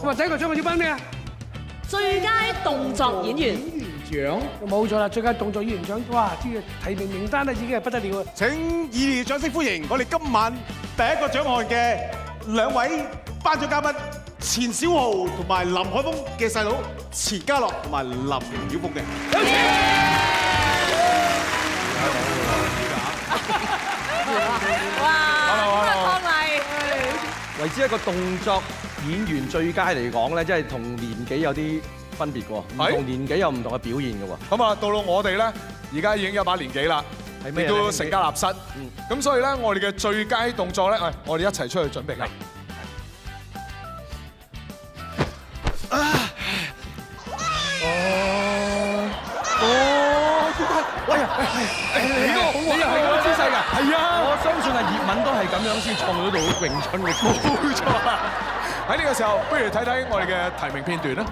咁啊，第一個獎我要頒咩啊？最佳動作演員獎冇錯啦，最佳動作演員獎，哇！呢個提名名單咧已經係不得了啊！請熱烈掌聲歡迎我哋今晚第一個獎項嘅兩位頒獎嘉賓錢小豪同埋林海峰嘅細佬錢嘉樂同埋林曉峰嘅。有請！哇！今日湯麗為之一個動作演員最佳嚟講咧，即係同年紀有啲分別嘅喎，唔同年紀有唔同嘅表現嘅喎。咁啊，到到我哋咧，而家已經有把年紀啦，亦都成家立室。咁所以咧，我哋嘅最佳動作咧，我哋一齊出去準備啦。喂呀，你又係咁嘅姿勢㗎？係啊，我相信係葉問都係咁樣先創到到詠春嘅。冇錯啦！喺呢個時候，不如睇睇我哋嘅提名片段啦。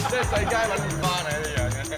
即係世界揾唔翻啊！呢樣嘅。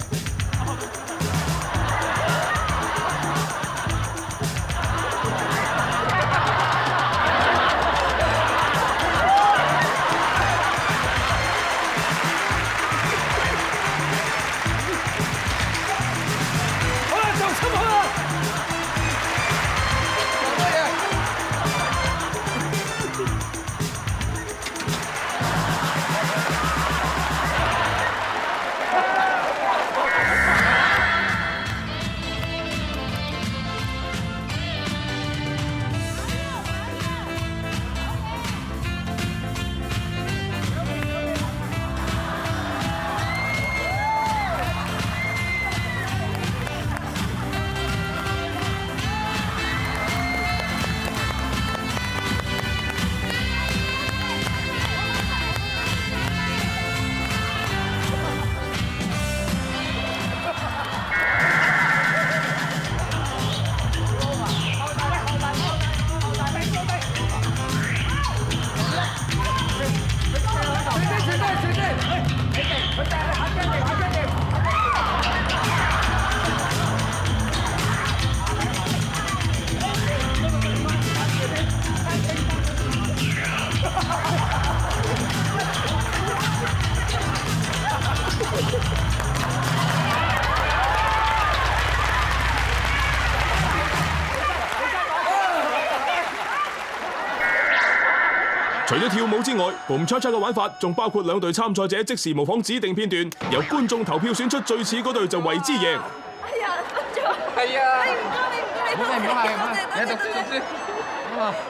除咗跳舞之外，Boom Cha Cha嘅玩法仲包括兩隊參賽者即時模仿指定片段，由觀眾投票選出最似嗰隊就為之贏。哎呀，分咗。係啊。哎，唔該你，唔該你。唔好係，你讀書。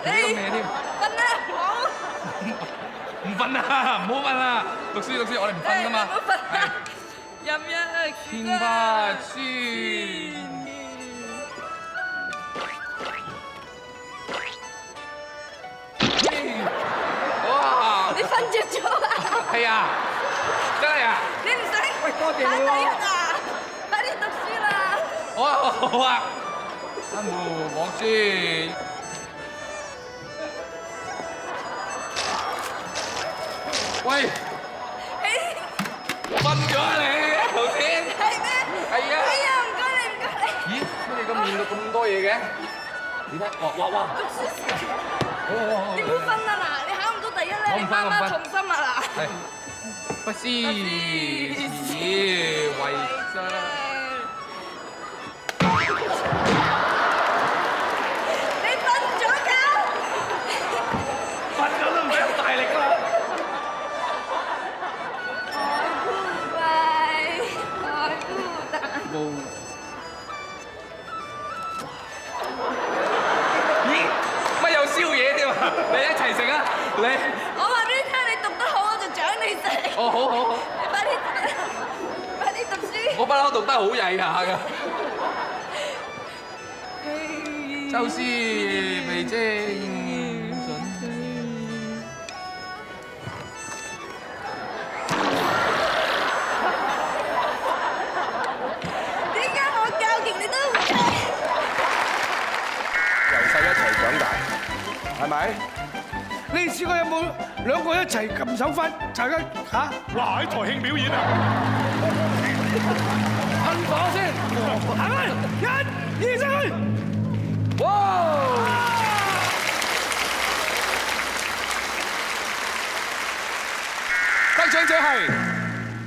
你咁咩添？瞓啦，好。唔瞓啦，唔好瞓啦，讀書，我哋唔瞓噶嘛。唔好瞓啦，任一天花書。你瞓着咗啊？係啊，真係啊！你唔使喂，多謝考你第一啊！快啲讀書啦！好啊，好啊，辛苦講書。喂，瞓咗啊你頭先？係咩？係啊。哎呀，唔該你，唔該你。咦？乜你咁面對咁多嘢嘅？你睇，哇！讀書時間。你唔好瞓啦嗱，你考唔到第一咧，你媽媽重心啊嗱。係，不思時為真。你瞓咗覺？瞓咗都唔使咁大力啦。愛孤貴，愛孤單。咦？乜有宵夜添啊？你一齊食啊！你我話俾你聽，你讀得好我就獎你食。哦，好。你快啲讀書。我不嬲讀得好曳下㗎。就是未精準。點解我教極你都唔聽？由細一齊長大，係咪？你你哋試過有冇兩個一齊撳手翻？大家嚇？哇！喺台慶表演啊！噴火先，係咪？1、2、3，哇！得獎者係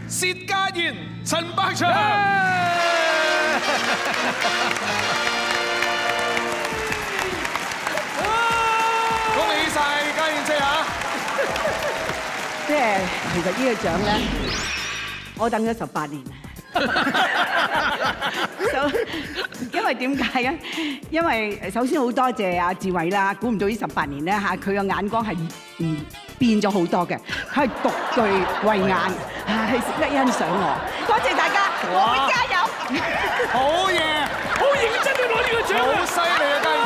薛家燕、陳百祥。恭喜晒家燕姐啊！即係其實呢個獎咧，我等咗18年。因為點解咧？因為首先好多謝阿志偉啦，估唔到呢18年咧嚇，佢嘅眼光係變咗好多嘅，佢係獨具慧眼，係識得欣賞我。多謝大家，我會加油。好嘢，好認真去攞呢個獎啊！好犀利啊，家燕！